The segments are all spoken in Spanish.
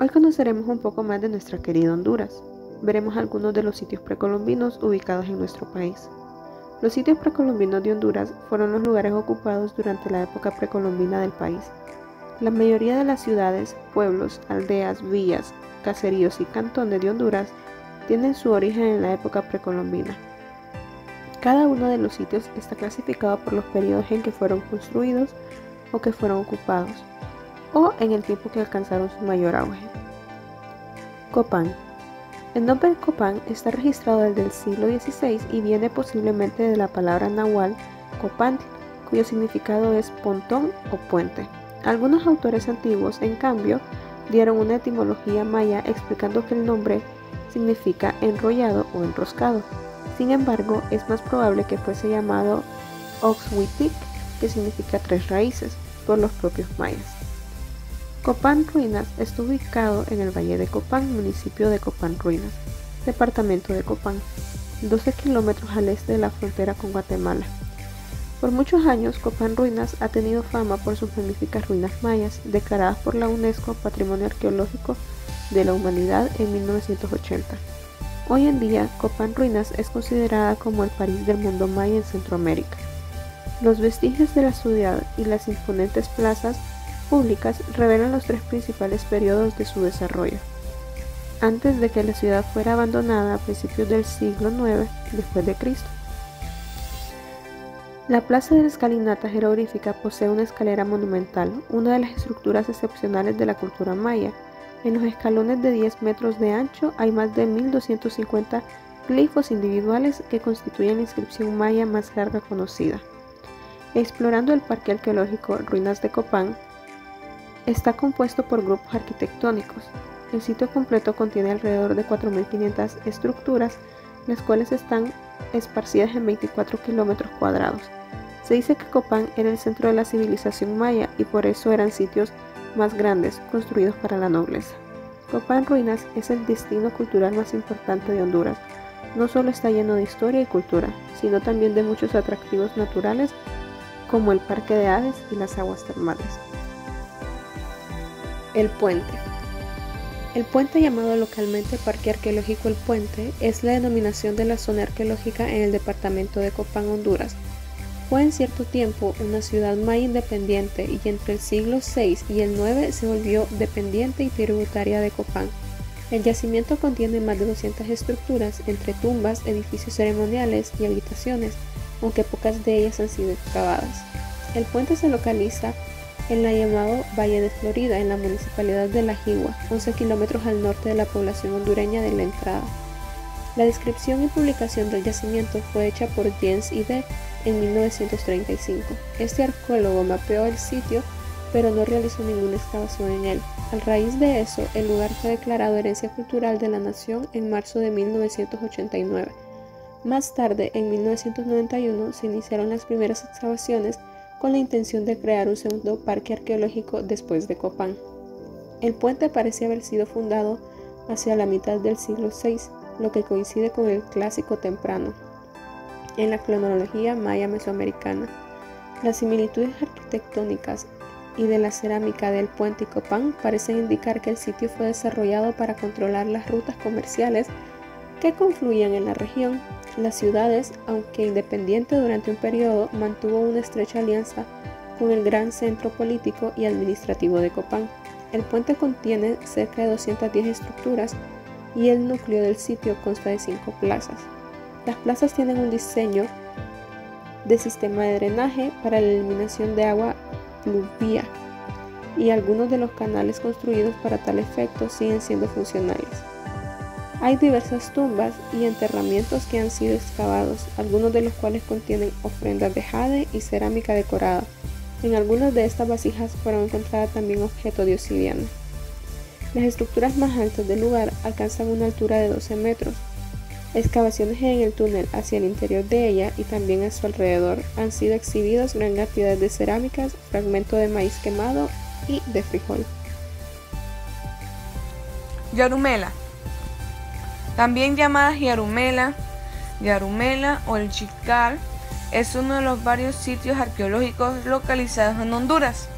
Hoy conoceremos un poco más de nuestra querida Honduras. Veremos algunos de los sitios precolombinos ubicados en nuestro país. Los sitios precolombinos de Honduras fueron los lugares ocupados durante la época precolombina del país. La mayoría de las ciudades, pueblos, aldeas, villas, caseríos y cantones de Honduras tienen su origen en la época precolombina. Cada uno de los sitios está clasificado por los periodos en que fueron construidos o que fueron ocupados, o en el tiempo que alcanzaron su mayor auge. Copán. El nombre de Copán está registrado desde el siglo XVI y viene posiblemente de la palabra náhuatl copantl, cuyo significado es pontón o puente. Algunos autores antiguos, en cambio, dieron una etimología maya explicando que el nombre significa enrollado o enroscado. Sin embargo, es más probable que fuese llamado Oxhuitic, que significa tres raíces, por los propios mayas. Copán Ruinas está ubicado en el Valle de Copán, municipio de Copán Ruinas, departamento de Copán, 12 kilómetros al este de la frontera con Guatemala. Por muchos años, Copán Ruinas ha tenido fama por sus magníficas ruinas mayas, declaradas por la UNESCO Patrimonio Arqueológico de la Humanidad en 1980. Hoy en día, Copán Ruinas es considerada como el París del mundo maya en Centroamérica. Los vestigios de la ciudad y las imponentes plazas públicas revelan los tres principales periodos de su desarrollo. Antes de que la ciudad fuera abandonada a principios del siglo IX después de Cristo. La Plaza de la Escalinata Jeroglífica posee una escalera monumental, una de las estructuras excepcionales de la cultura maya. En los escalones de 10 metros de ancho hay más de 1250 glifos individuales que constituyen la inscripción maya más larga conocida. Explorando el Parque Arqueológico Ruinas de Copán, está compuesto por grupos arquitectónicos. El sitio completo contiene alrededor de 4.500 estructuras, las cuales están esparcidas en 24 kilómetros cuadrados. Se dice que Copán era el centro de la civilización maya y por eso eran sitios más grandes, construidos para la nobleza. Copán Ruinas es el destino cultural más importante de Honduras. No solo está lleno de historia y cultura, sino también de muchos atractivos naturales como el Parque de Aves y las aguas termales. El Puente. El puente, llamado localmente Parque Arqueológico El Puente, es la denominación de la zona arqueológica en el departamento de Copán, Honduras. Fue en cierto tiempo una ciudad maya independiente y entre el siglo VI y el IX se volvió dependiente y tributaria de Copán. El yacimiento contiene más de 200 estructuras entre tumbas, edificios ceremoniales y habitaciones, aunque pocas de ellas han sido excavadas. El puente se localiza en la llamado Valle de Florida, en la municipalidad de La Jigua, 11 kilómetros al norte de la población hondureña de La Entrada. La descripción y publicación del yacimiento fue hecha por Jens Ide en 1935. Este arqueólogo mapeó el sitio, pero no realizó ninguna excavación en él. A raíz de eso, el lugar fue declarado Herencia Cultural de la Nación en marzo de 1989. Más tarde, en 1991, se iniciaron las primeras excavaciones con la intención de crear un segundo parque arqueológico después de Copán. El puente parece haber sido fundado hacia la mitad del siglo VI, lo que coincide con el Clásico temprano en la cronología maya mesoamericana. Las similitudes arquitectónicas y de la cerámica del puente y Copán parecen indicar que el sitio fue desarrollado para controlar las rutas comerciales que confluían en la región. Las ciudades, aunque independiente durante un periodo, mantuvo una estrecha alianza con el gran centro político y administrativo de Copán. El puente contiene cerca de 210 estructuras y el núcleo del sitio consta de 5 plazas. Las plazas tienen un diseño de sistema de drenaje para la eliminación de agua pluvia y algunos de los canales construidos para tal efecto siguen siendo funcionales. Hay diversas tumbas y enterramientos que han sido excavados, algunos de los cuales contienen ofrendas de jade y cerámica decorada. En algunas de estas vasijas fueron encontradas también objetos de obsidiana. Las estructuras más altas del lugar alcanzan una altura de 12 metros. Excavaciones en el túnel hacia el interior de ella y también a su alrededor han sido exhibidos gran cantidad de cerámicas, fragmentos de maíz quemado y de frijol. Yarumela. También llamada Yarumela, Yarumela o el Chical, es uno de los varios sitios arqueológicos localizados en Honduras.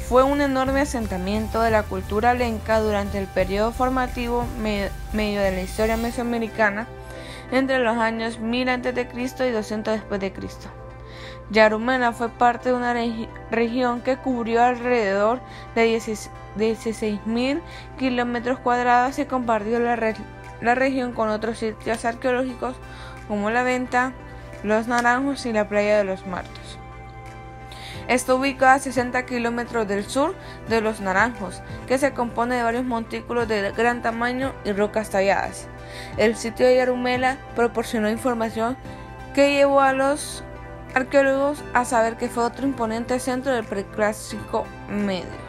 fue un enorme asentamiento de la cultura lenca durante el periodo formativo medio de la historia mesoamericana entre los años 1000 a.C. y 200 después de Cristo. Yarumela fue parte de una región que cubrió alrededor de 16.000 kilómetros cuadrados y compartió la región con otros sitios arqueológicos como La Venta, Los Naranjos y la Playa de los Muertos. Está ubicada a 60 kilómetros del sur de Los Naranjos, que se compone de varios montículos de gran tamaño y rocas talladas. El sitio de Yarumela proporcionó información que llevó a los arqueólogos a saber que fue otro imponente centro del Preclásico Medio.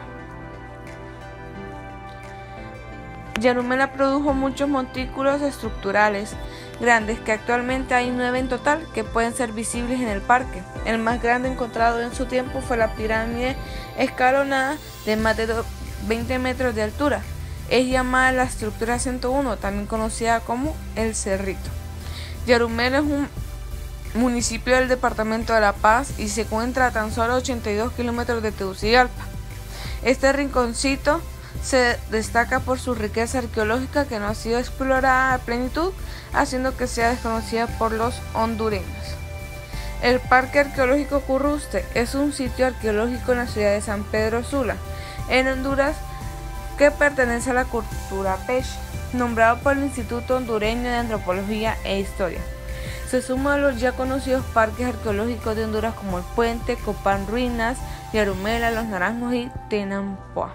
Yarumela produjo muchos montículos estructurales grandes, que actualmente hay 9 en total que pueden ser visibles en el parque. El más grande encontrado en su tiempo fue la pirámide escalonada de más de 20 metros de altura. Es llamada la estructura 101, también conocida como el Cerrito. Yarumela es un municipio del departamento de La Paz y se encuentra a tan solo 82 kilómetros de Tegucigalpa. Este rinconcito se destaca por su riqueza arqueológica que no ha sido explorada a plenitud, haciendo que sea desconocida por los hondureños. El Parque Arqueológico Curruste es un sitio arqueológico en la ciudad de San Pedro Sula, en Honduras, que pertenece a la cultura Pech, nombrado por el Instituto Hondureño de Antropología e Historia. Se suma a los ya conocidos parques arqueológicos de Honduras como El Puente, Copán Ruinas, Yarumela, Los Naranjos y Tenampoa,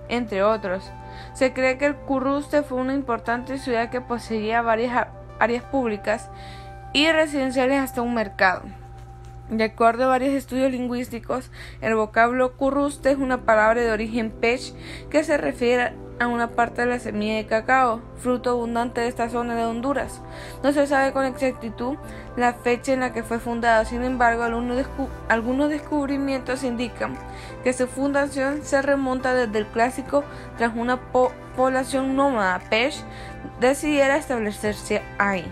entre otros. Se cree que el Curruste fue una importante ciudad que poseía varias áreas públicas y residenciales hasta un mercado. De acuerdo a varios estudios lingüísticos, el vocablo Curruste es una palabra de origen Pech que se refiere a una parte de la semilla de cacao, fruto abundante de esta zona de Honduras. No se sabe con exactitud la fecha en la que fue fundada, sin embargo, algunos descubrimientos indican que su fundación se remonta desde el Clásico, tras una población nómada Pech decidiera establecerse ahí.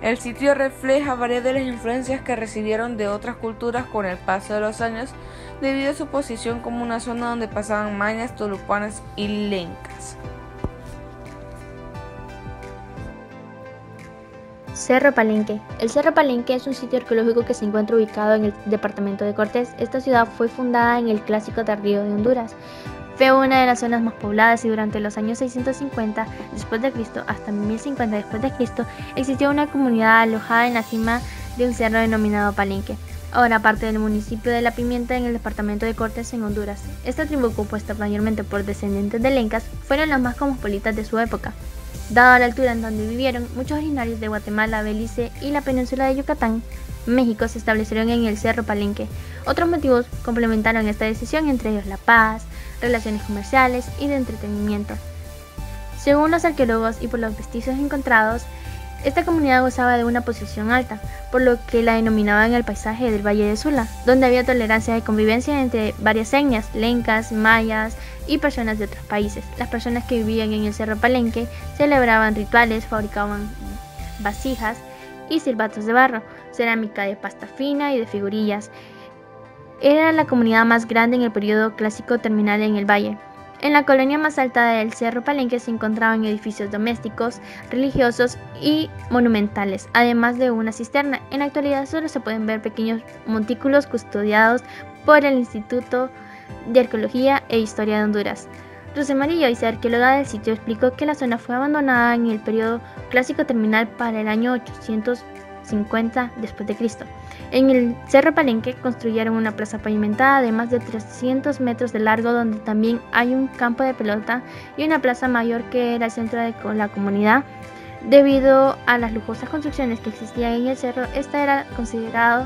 El sitio refleja varias de las influencias que recibieron de otras culturas con el paso de los años, debido a su posición como una zona donde pasaban mayas, tolupanas y lencas. Cerro Palenque. El Cerro Palenque es un sitio arqueológico que se encuentra ubicado en el departamento de Cortés. Esta ciudad fue fundada en el Clásico Tardío de Honduras. Fue una de las zonas más pobladas y durante los años 650 después de Cristo hasta 1050 después de Cristo existió una comunidad alojada en la cima de un cerro denominado Palenque, ahora parte del municipio de La Pimienta en el departamento de Cortés en Honduras. Esta tribu, compuesta mayormente por descendientes de lencas, fueron las más cosmopolitas de su época. Dada la altura en donde vivieron, muchos originarios de Guatemala, Belice y la península de Yucatán, México, se establecieron en el Cerro Palenque. Otros motivos complementaron esta decisión, entre ellos la paz, relaciones comerciales y de entretenimiento. Según los arqueólogos y por los vestigios encontrados, esta comunidad gozaba de una posición alta, por lo que la denominaban el paisaje del Valle de Sula, donde había tolerancia de convivencia entre varias etnias, lencas, mayas y personas de otros países. Las personas que vivían en el Cerro Palenque celebraban rituales, fabricaban vasijas y silbatos de barro, cerámica de pasta fina y de figurillas. Era la comunidad más grande en el periodo clásico terminal en el valle. En la colonia más alta del Cerro Palenque se encontraban edificios domésticos, religiosos y monumentales, además de una cisterna. En la actualidad solo se pueden ver pequeños montículos custodiados por el Instituto de Arqueología e Historia de Honduras. Rosemary Joyce, arqueóloga del sitio, explicó que la zona fue abandonada en el periodo clásico terminal para el año 850 después de Cristo. En el Cerro Palenque construyeron una plaza pavimentada de más de 300 metros de largo, donde también hay un campo de pelota y una plaza mayor que era el centro de la comunidad. Debido a las lujosas construcciones que existían en el cerro, esta era considerado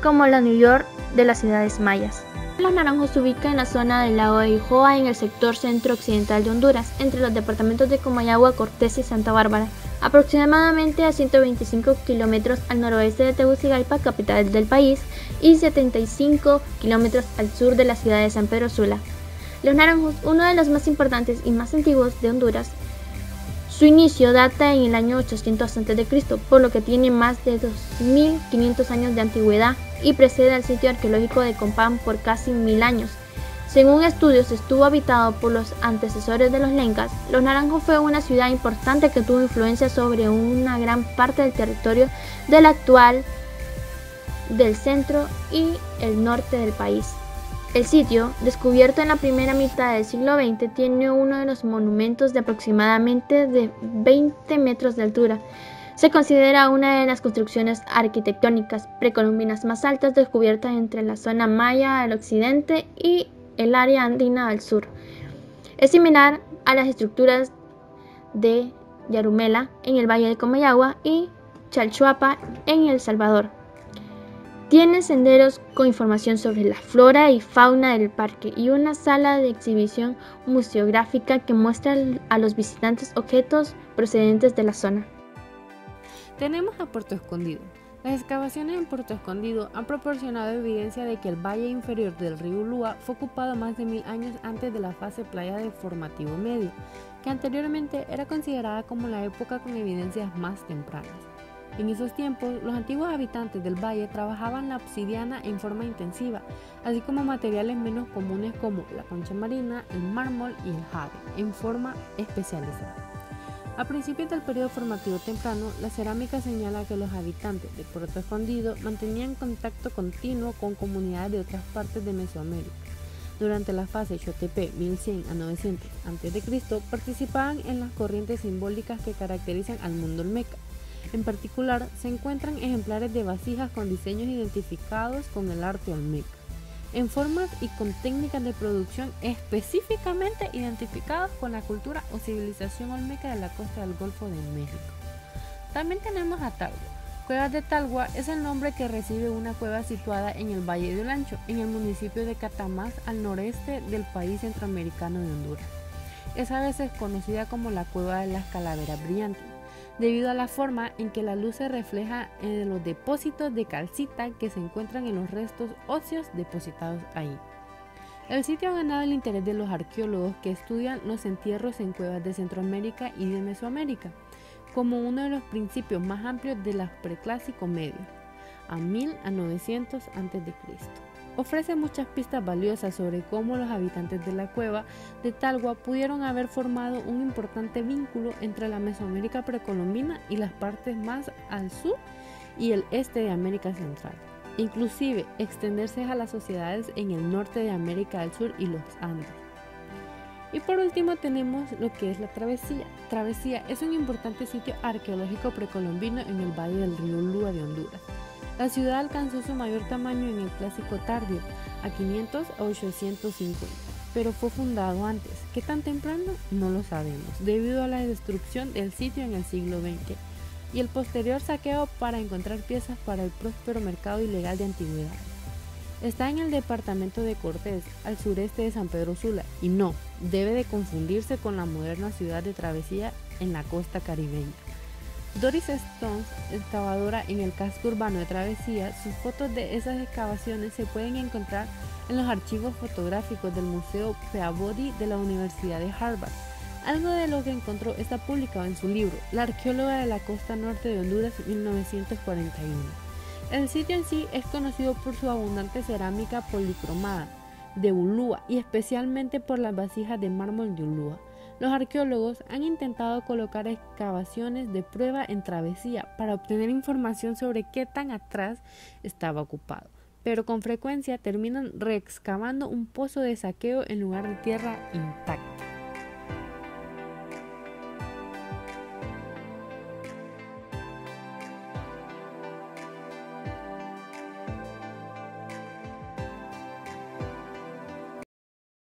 como la New York de las ciudades mayas. Los Naranjos se ubica en la zona del lago de Ijoa, en el sector centro-occidental de Honduras, entre los departamentos de Comayagua, Cortés y Santa Bárbara, aproximadamente a 125 kilómetros al noroeste de Tegucigalpa, capital del país, y 75 kilómetros al sur de la ciudad de San Pedro Sula. Los Naranjos, uno de los más importantes y más antiguos de Honduras, su inicio data en el año 800 a.C., por lo que tiene más de 2.500 años de antigüedad y precede al sitio arqueológico de Copán por casi 1000 años. Según estudios, estuvo habitado por los antecesores de los lencas. Los naranjos fue una ciudad importante que tuvo influencia sobre una gran parte del territorio del actual del centro y el norte del país. El sitio, descubierto en la primera mitad del siglo XX, tiene uno de los monumentos de aproximadamente de 20 metros de altura. Se considera una de las construcciones arquitectónicas precolombinas más altas descubiertas entre la zona maya al occidente y el área andina al sur. Es similar a las estructuras de Yarumela en el Valle de Comayagua y Chalchuapa en El Salvador. Tiene senderos con información sobre la flora y fauna del parque y una sala de exhibición museográfica que muestra a los visitantes objetos procedentes de la zona. Tenemos a Puerto Escondido. Las excavaciones en Puerto Escondido han proporcionado evidencia de que el valle inferior del río Ulúa fue ocupado más de 1000 años antes de la fase playa de Formativo Medio, que anteriormente era considerada como la época con evidencias más tempranas. En esos tiempos, los antiguos habitantes del valle trabajaban la obsidiana en forma intensiva, así como materiales menos comunes como la concha marina, el mármol y el jade, en forma especializada. A principios del periodo formativo temprano, la cerámica señala que los habitantes de Puerto Escondido mantenían contacto continuo con comunidades de otras partes de Mesoamérica. Durante la fase Xotepe 1100 a 900 a.C., participaban en las corrientes simbólicas que caracterizan al mundo olmeca. En particular, se encuentran ejemplares de vasijas con diseños identificados con el arte olmeca, en formas y con técnicas de producción específicamente identificados con la cultura o civilización olmeca de la costa del Golfo de México. También tenemos a Talgua. Cuevas de Talgua es el nombre que recibe una cueva situada en el Valle de Olancho, en el municipio de Catamás, al noreste del país centroamericano de Honduras. Es a veces conocida como la Cueva de las Calaveras Brillantes, debido a la forma en que la luz se refleja en los depósitos de calcita que se encuentran en los restos óseos depositados ahí. El sitio ha ganado el interés de los arqueólogos que estudian los entierros en cuevas de Centroamérica y de Mesoamérica, como uno de los principios más amplios de la Preclásico Medio, a 1000 a 900 a.C. Ofrece muchas pistas valiosas sobre cómo los habitantes de la cueva de Talgua pudieron haber formado un importante vínculo entre la Mesoamérica precolombina y las partes más al sur y el este de América Central, inclusive extenderse a las sociedades en el norte de América del Sur y los Andes. Y por último tenemos lo que es la Travesía. Travesía es un importante sitio arqueológico precolombino en el valle del río Ulúa de Honduras. La ciudad alcanzó su mayor tamaño en el Clásico Tardío, a 500 a 850, pero fue fundado antes. ¿Qué tan temprano? No lo sabemos, debido a la destrucción del sitio en el siglo XX y el posterior saqueo para encontrar piezas para el próspero mercado ilegal de antigüedades. Está en el departamento de Cortés, al sureste de San Pedro Sula, y no debe de confundirse con la moderna ciudad de Travesía en la costa caribeña. Doris Stones, excavadora en el casco urbano de Travesía, sus fotos de esas excavaciones se pueden encontrar en los archivos fotográficos del Museo Peabody de la Universidad de Harvard. Algo de lo que encontró está publicado en su libro, La arqueóloga de la costa norte de Honduras, 1941. El sitio en sí es conocido por su abundante cerámica policromada de Ulúa y especialmente por las vasijas de mármol de Ulúa. Los arqueólogos han intentado colocar excavaciones de prueba en Travesía para obtener información sobre qué tan atrás estaba ocupado, pero con frecuencia terminan reexcavando un pozo de saqueo en lugar de tierra intacta.